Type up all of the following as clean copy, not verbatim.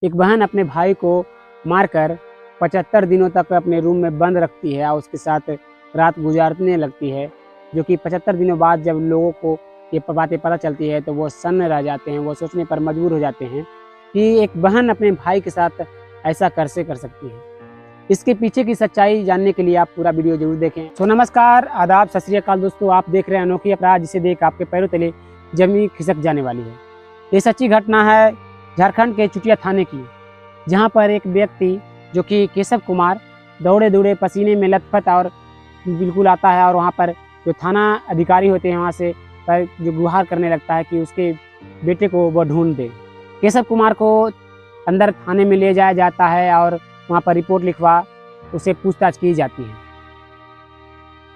एक बहन अपने भाई को मारकर 75 दिनों तक अपने रूम में बंद रखती है और उसके साथ रात गुजारने लगती है, जो कि 75 दिनों बाद जब लोगों को ये बातें पता चलती है तो वो सन्न रह जाते हैं। वो सोचने पर मजबूर हो जाते हैं कि एक बहन अपने भाई के साथ ऐसा कैसे कर सकती है। इसके पीछे की सच्चाई जानने के लिए आप पूरा वीडियो जरूर देखें। तो नमस्कार, आदाब, सत श्री अकाल दोस्तों, आप देख रहे हैं अनोखी अपराध, जिसे देख आपके पैरों तले जमीन खिसक जाने वाली है। ये सच्ची घटना है झारखंड के चुटिया थाने की, जहां पर एक व्यक्ति जो कि केशव कुमार दौड़े दौड़े पसीने में लथपथ और बिल्कुल आता है और वहां पर जो थाना अधिकारी होते हैं वहां से जो गुहार करने लगता है कि उसके बेटे को वो ढूंढ दे। केशव कुमार को अंदर थाने में ले जाया जाता है और वहाँ पर रिपोर्ट लिखवा उसे पूछताछ की जाती है।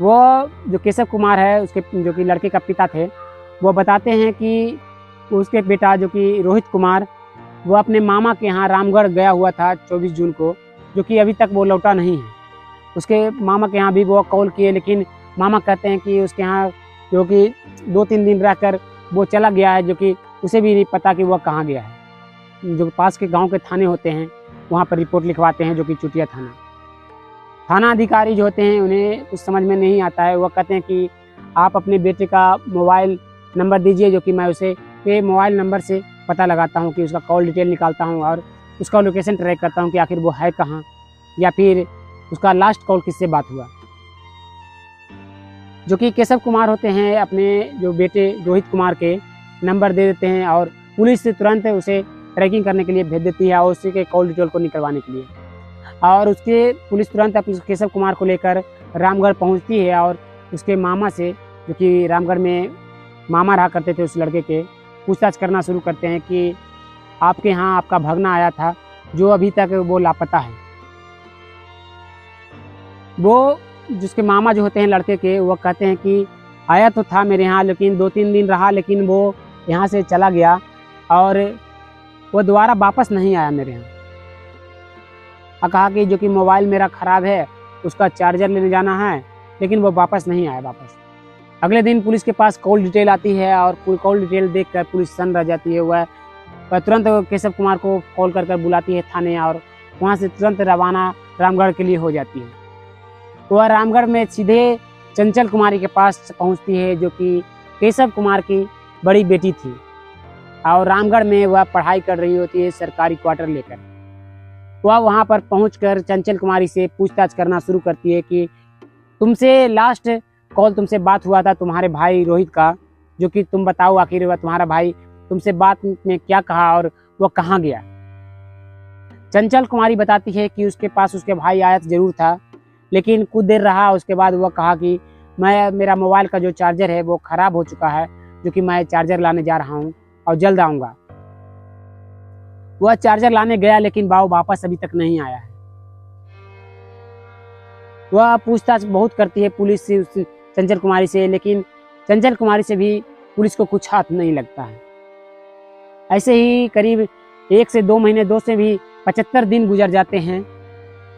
वो जो केशव कुमार है उसके जो कि लड़के का पिता थे, वो बताते हैं कि उसके बेटा जो कि रोहित कुमार वो अपने मामा के यहाँ रामगढ़ गया हुआ था 24 जून को, जो कि अभी तक वो लौटा नहीं है। उसके मामा के यहाँ भी वो कॉल किए, लेकिन मामा कहते हैं कि उसके यहाँ जो कि 2-3 दिन रहकर वो चला गया है, जो कि उसे भी नहीं पता कि वह कहाँ गया है। जो पास के गांव के थाने होते हैं वहाँ पर रिपोर्ट लिखवाते हैं, जो कि चुटिया थाना अधिकारी जो होते हैं उन्हें कुछ समझ में नहीं आता है। वह कहते हैं कि आप अपने बेटे का मोबाइल नंबर दीजिए, जो कि मैं उसे पे मोबाइल नंबर से पता लगाता हूं, कि उसका कॉल डिटेल निकालता हूं और उसका लोकेशन ट्रैक करता हूं कि आखिर वो है कहां, या फिर उसका लास्ट कॉल किससे बात हुआ। जो कि केशव कुमार होते हैं अपने जो बेटे रोहित कुमार के नंबर दे देते हैं और पुलिस से तुरंत उसे ट्रैकिंग करने के लिए भेज देती है और उसी के कॉल डिटेल को निकलवाने के लिए। और उसके पुलिस तुरंत अपने केशव कुमार को लेकर रामगढ़ पहुंचती है और उसके मामा से, जो कि रामगढ़ में मामा रहा करते थे उस लड़के के, पूछताछ करना शुरू करते हैं कि आपके यहाँ आपका भगना आया था जो अभी तक वो लापता है। वो जिसके मामा जो होते हैं लड़के के, वो कहते हैं कि आया तो था मेरे यहाँ, लेकिन 2-3 दिन रहा, लेकिन वो यहाँ से चला गया और वो दोबारा वापस नहीं आया मेरे यहाँ। और कहा कि जो कि मोबाइल मेरा ख़राब है, उसका चार्जर लेने जाना है, लेकिन वो वापस नहीं आया वापस। अगले दिन पुलिस के पास कॉल डिटेल आती है और कॉल डिटेल देखकर पुलिस सन्न रह जाती है। वह तुरंत केशव कुमार को कॉल कर बुलाती है थाने और वहाँ से तुरंत रवाना रामगढ़ के लिए हो जाती है। वह रामगढ़ में सीधे चंचल कुमारी के पास पहुँचती है, जो कि केशव कुमार की बड़ी बेटी थी, और रामगढ़ में वह पढ़ाई कर रही होती है सरकारी क्वार्टर लेकर। वह वहाँ पर पहुँचकर चंचल कुमारी से पूछताछ करना शुरू करती है कि तुमसे लास्ट कॉल तुमसे बात हुआ था तुम्हारे भाई रोहित का, जो कि तुम बताओ आखिर वह तुम्हारा भाई तुमसे बात में क्या कहा और वह कहाँ गया। चंचल कुमारी बताती है कि उसके पास उसके भाई आया जरूर था, लेकिन कुछ देर रहा, उसके बाद वह कहा कि मेरा मोबाइल का जो चार्जर है वो ख़राब हो चुका है, जो कि मैं चार्जर लाने जा रहा हूँ और जल्द आऊँगा। वह चार्जर लाने गया, लेकिन वापस अभी तक नहीं आया है। वह पूछताछ बहुत करती है पुलिस से चंचल कुमारी से, लेकिन चंचल कुमारी से भी पुलिस को कुछ हाथ नहीं लगता है। ऐसे ही करीब 1 से 2 महीने, 2 से भी 75 दिन गुजर जाते हैं,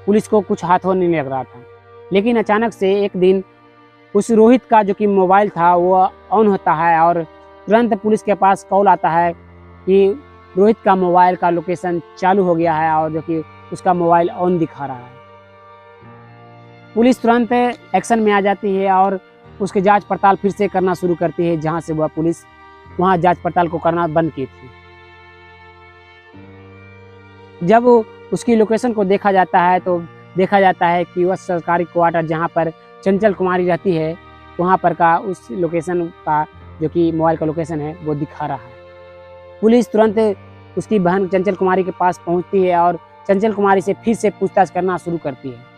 पुलिस को कुछ हाथ होने नहीं लग रहा था। लेकिन अचानक से एक दिन उस रोहित का जो कि मोबाइल था वो ऑन होता है और तुरंत पुलिस के पास कॉल आता है कि रोहित का मोबाइल का लोकेशन चालू हो गया है और जो कि उसका मोबाइल ऑन दिखा रहा है। पुलिस तुरंत एक्शन में आ जाती है और उसकी जांच पड़ताल फिर से करना शुरू करती है, जहां से वह पुलिस वहां जांच पड़ताल को करना बंद की थी। जब उसकी लोकेशन को देखा जाता है तो देखा जाता है कि वह सरकारी क्वार्टर जहां पर चंचल कुमारी रहती है, वहां पर का उस लोकेशन का जो कि मोबाइल का लोकेशन है वो दिखा रहा है। पुलिस तुरंत उसकी बहन चंचल कुमारी के पास पहुंचती है और चंचल कुमारी से फिर से पूछताछ करना शुरू करती है।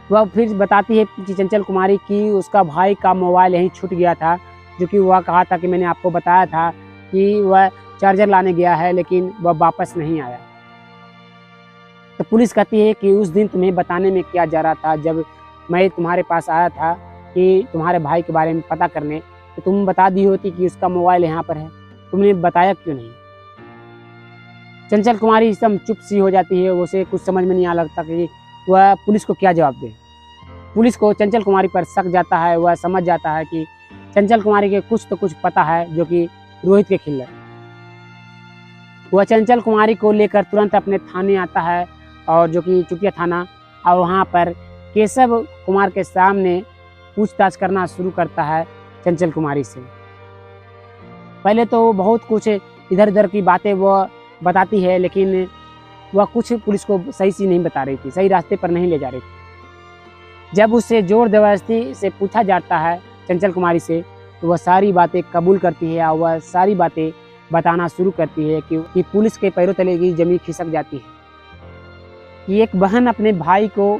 वह फिर बताती है कि चंचल कुमारी की उसका भाई का मोबाइल यहीं छूट गया था, जो कि वह कहा था कि मैंने आपको बताया था कि वह चार्जर लाने गया है, लेकिन वह वापस नहीं आया। तो पुलिस कहती है कि उस दिन तुम्हें बताने में क्या जा रहा था, जब मैं तुम्हारे पास आया था कि तुम्हारे भाई के बारे में पता करने, तो तुम बता दी होती कि उसका मोबाइल यहाँ पर है, तुमने बताया क्यों नहीं। चंचल कुमारी एकदम चुप सी हो जाती है, उसे कुछ समझ में नहीं आ लगता कि वह पुलिस को क्या जवाब दे। पुलिस को चंचल कुमारी पर शक जाता है, वह समझ जाता है कि चंचल कुमारी के कुछ तो कुछ पता है, जो कि रोहित के खिलाफ। वह चंचल कुमारी को लेकर तुरंत अपने थाने आता है, और जो कि चुटिया थाना, और वहाँ पर केशव कुमार के सामने पूछताछ करना शुरू करता है चंचल कुमारी से। पहले तो बहुत कुछ इधर उधर की बातें वह बताती है, लेकिन वह कुछ पुलिस को सही से नहीं बता रही थी, सही रास्ते पर नहीं ले जा रही थी। जब उससे जोर जबरदस्ती से पूछा जाता है चंचल कुमारी से, तो वह सारी बातें कबूल करती है, और वह सारी बातें बताना शुरू करती है कि पुलिस के पैरों तले की जमीन खिसक जाती है कि एक बहन अपने भाई को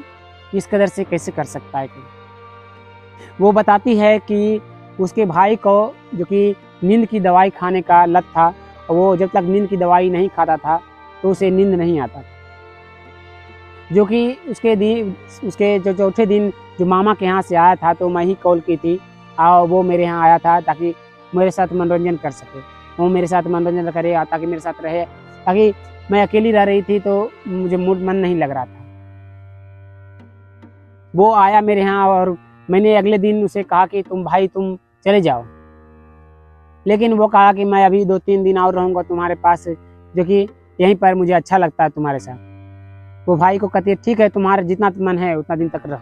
इस कदर से कैसे कर सकता है। वो बताती है कि उसके भाई को जो कि नींद की दवाई खाने का लत था, और वो जब तक नींद की दवाई नहीं खाता था तो उसे नींद नहीं आता था। जो कि उसके जो चौथे दिन जो मामा के यहाँ से आया था, तो मैं ही कॉल की थी, और वो मेरे यहाँ आया था ताकि मेरे साथ मनोरंजन कर सके, वो मेरे साथ मनोरंजन करे ताकि मेरे साथ रहे, ताकि मैं अकेली रह रही थी तो मुझे मन नहीं लग रहा था। वो आया मेरे यहाँ, और मैंने अगले दिन उसे कहा कि तुम चले जाओ, लेकिन वो कहा कि मैं अभी 2-3 दिन और रहूँगा तुम्हारे पास, जो कि यहीं पर मुझे अच्छा लगता है तुम्हारे साथ। वो भाई को कहती है ठीक है, तुम्हारा जितना मन है उतना दिन तक रहो।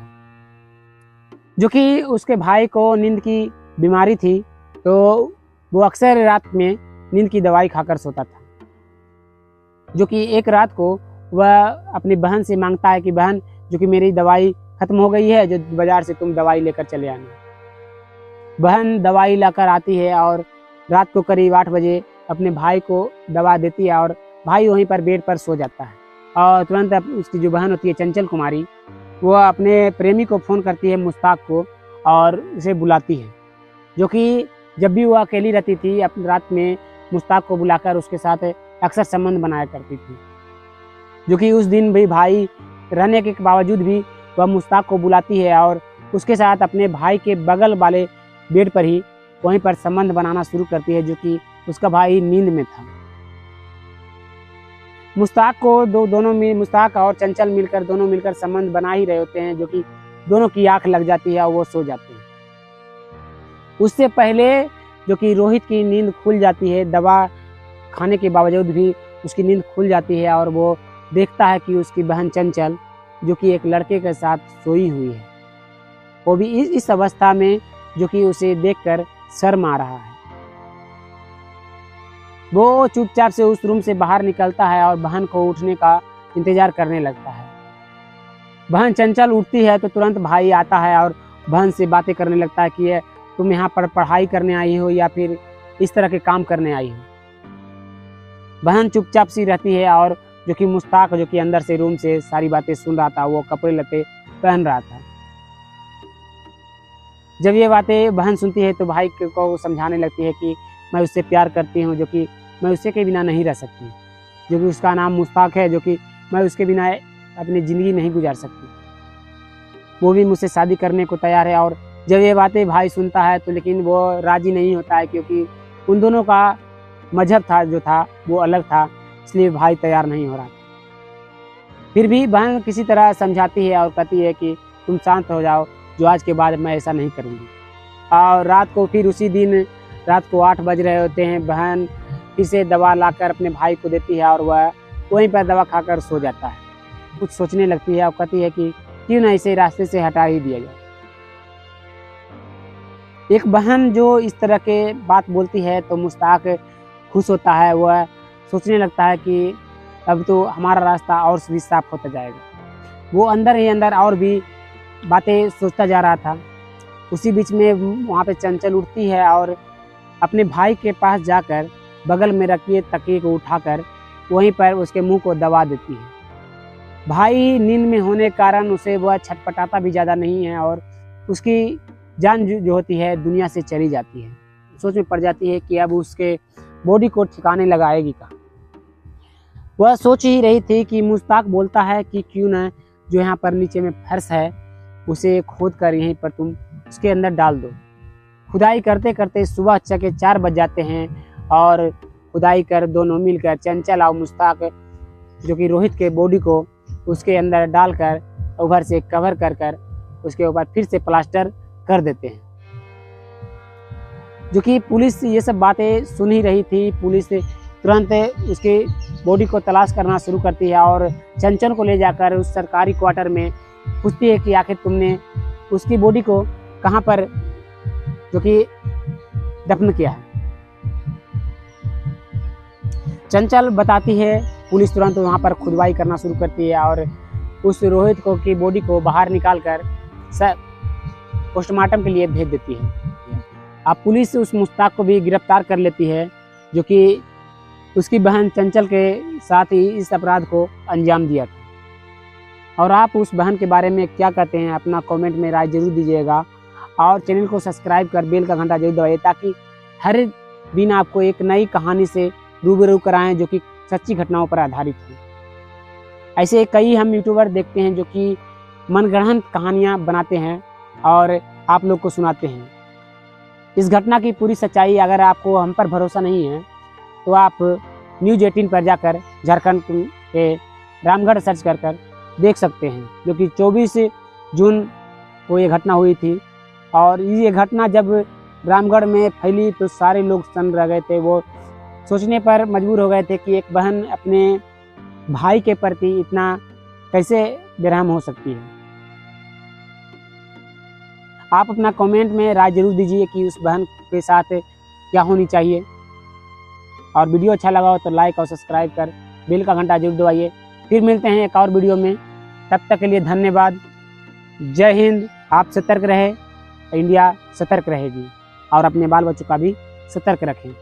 जो कि उसके भाई को नींद की बीमारी थी, तो वो अक्सर रात में नींद की दवाई खाकर सोता था। जो कि एक रात को वह अपनी बहन से मांगता है कि बहन, जो कि मेरी दवाई खत्म हो गई है, जो बाजार से तुम दवाई लेकर चले आना। बहन दवाई लाकर आती है, और रात को करीब 8 बजे अपने भाई को दवा देती है, और भाई वहीं पर बेड पर सो जाता है। और तुरंत उसकी जो बहन होती है चंचल कुमारी, वह अपने प्रेमी को फ़ोन करती है मुश्ताक को, और उसे बुलाती है। जो कि जब भी वह अकेली रहती थी, अपनी रात में मुश्ताक को बुलाकर उसके साथ अक्सर संबंध बनाया करती थी। जो कि उस दिन भी भाई रहने के बावजूद भी वह मुश्ताक को बुलाती है, और उसके साथ अपने भाई के बगल वाले बेड पर ही वहीं पर संबंध बनाना शुरू करती है, जो कि उसका भाई नींद में था। मुश्ताक और चंचल दोनों मिलकर संबंध बना ही रहे होते हैं, जो कि दोनों की आंख लग जाती है और वो सो जाते हैं। उससे पहले जो कि रोहित की नींद खुल जाती है, दवा खाने के बावजूद भी उसकी नींद खुल जाती है, और वो देखता है कि उसकी बहन चंचल जो कि एक लड़के के साथ सोई हुई है, वो भी इस अवस्था में, जो कि उसे देखकर शर्म आ रहा है। वो चुपचाप से उस रूम से बाहर निकलता है और बहन को उठने का इंतजार करने लगता है। बहन चंचल उठती है तो तुरंत भाई आता है और बहन से बातें करने लगता है कि तुम यहाँ पर पढ़ाई करने आई हो या फिर इस तरह के काम करने आई हो। बहन चुपचाप सी रहती है, और जो कि मुश्ताक जो कि अंदर से रूम से सारी बातें सुन रहा था, वो कपड़े लते पहन रहा था। जब ये बातें बहन सुनती है तो भाई को समझाने लगती है कि मैं उससे प्यार करती हूँ, जो कि मैं उससे के बिना नहीं रह सकती, जो कि उसका नाम मुश्ताक है, जो कि मैं उसके बिना अपनी ज़िंदगी नहीं गुजार सकती, वो भी मुझसे शादी करने को तैयार है। और जब ये बातें भाई सुनता है तो लेकिन वो राज़ी नहीं होता है, क्योंकि उन दोनों का मजहब था वो अलग था, इसलिए भाई तैयार नहीं हो रहा। फिर भी बहन किसी तरह समझाती है और कहती है कि तुम शांत हो जाओ, जो आज के बाद मैं ऐसा नहीं करूँगी। और रात को फिर उसी दिन रात को 8 बज रहे होते हैं, बहन फिर से दवा लाकर अपने भाई को देती है और वह वहीं पर दवा खाकर सो जाता है। कुछ सोचने लगती है और कहती है कि क्यों ना इसे रास्ते से हटा ही दिया जाए। एक बहन जो इस तरह के बात बोलती है तो मुश्ताक खुश होता है, वह सोचने लगता है कि अब तो हमारा रास्ता और भी साफ होता जाएगा। वो अंदर ही अंदर और भी बातें सोचता जा रहा था। उसी बीच में वहाँ पे चंचल उठती है और अपने भाई के पास जाकर बगल में रखिए तकिए को उठाकर वहीं पर उसके मुंह को दबा देती है। भाई नींद में होने के कारण उसे वह छटपटाता भी ज़्यादा नहीं है और उसकी जान जो होती है दुनिया से चली जाती है। सोच में पड़ जाती है कि अब उसके बॉडी को ठिकाने लगाएगी का। वह सोच ही रही थी कि मुश्ताक बोलता है कि क्यों ना जो यहाँ पर नीचे में फर्श है उसे खोद कर यहीं पर तुम उसके अंदर डाल दो। खुदाई करते करते सुबह 4 बज जाते हैं और खुदाई कर दोनों मिलकर चंचल और मुश्ताक जो कि रोहित के बॉडी को उसके अंदर डालकर ऊपर से कवर कर कर उसके ऊपर फिर से प्लास्टर कर देते हैं। जो कि पुलिस ये सब बातें सुन ही रही थी। पुलिस तुरंत उसकी बॉडी को तलाश करना शुरू करती है और चंचल को ले जाकर उस सरकारी क्वार्टर में पूछती है कि आखिर तुमने उसकी बॉडी को कहाँ पर जो कि दफन किया है। चंचल बताती है, पुलिस तुरंत वहाँ पर खुदवाई करना शुरू करती है और उस रोहित को की बॉडी को बाहर निकाल कर पोस्टमार्टम के लिए भेज देती है। अब पुलिस उस मुश्ताक को भी गिरफ्तार कर लेती है, जो कि उसकी बहन चंचल के साथ ही इस अपराध को अंजाम दिया था। और आप उस बहन के बारे में क्या कहते हैं, अपना कमेंट में राय जरूर दीजिएगा और चैनल को सब्सक्राइब कर बेल का घंटा जरूर दबाइए, ताकि हर दिन आपको एक नई कहानी से रूबरू कराएं जो कि सच्ची घटनाओं पर आधारित हो। ऐसे कई हम यूट्यूबर देखते हैं जो कि मनगढ़ंत कहानियाँ बनाते हैं और आप लोग को सुनाते हैं। इस घटना की पूरी सच्चाई अगर आपको हम पर भरोसा नहीं है तो आप न्यूज़ 18 पर जाकर झारखंड के रामगढ़ सर्च कर देख सकते हैं, जो कि 24 जून को ये घटना हुई थी। और ये घटना जब रामगढ़ में फैली तो सारे लोग सन्न रह गए थे। वो सोचने पर मजबूर हो गए थे कि एक बहन अपने भाई के प्रति इतना कैसे बेरहम हो सकती है। आप अपना कमेंट में राय जरूर दीजिए कि उस बहन के साथ क्या होनी चाहिए। और वीडियो अच्छा लगा हो तो लाइक और सब्सक्राइब कर बेल का घंटा जरूर दबाइए। फिर मिलते हैं एक और वीडियो में, तब तक के लिए धन्यवाद। जय हिंद। आप सतर्क रहे, इंडिया सतर्क रहेगी और अपने बाल बच्चों का भी सतर्क रखें।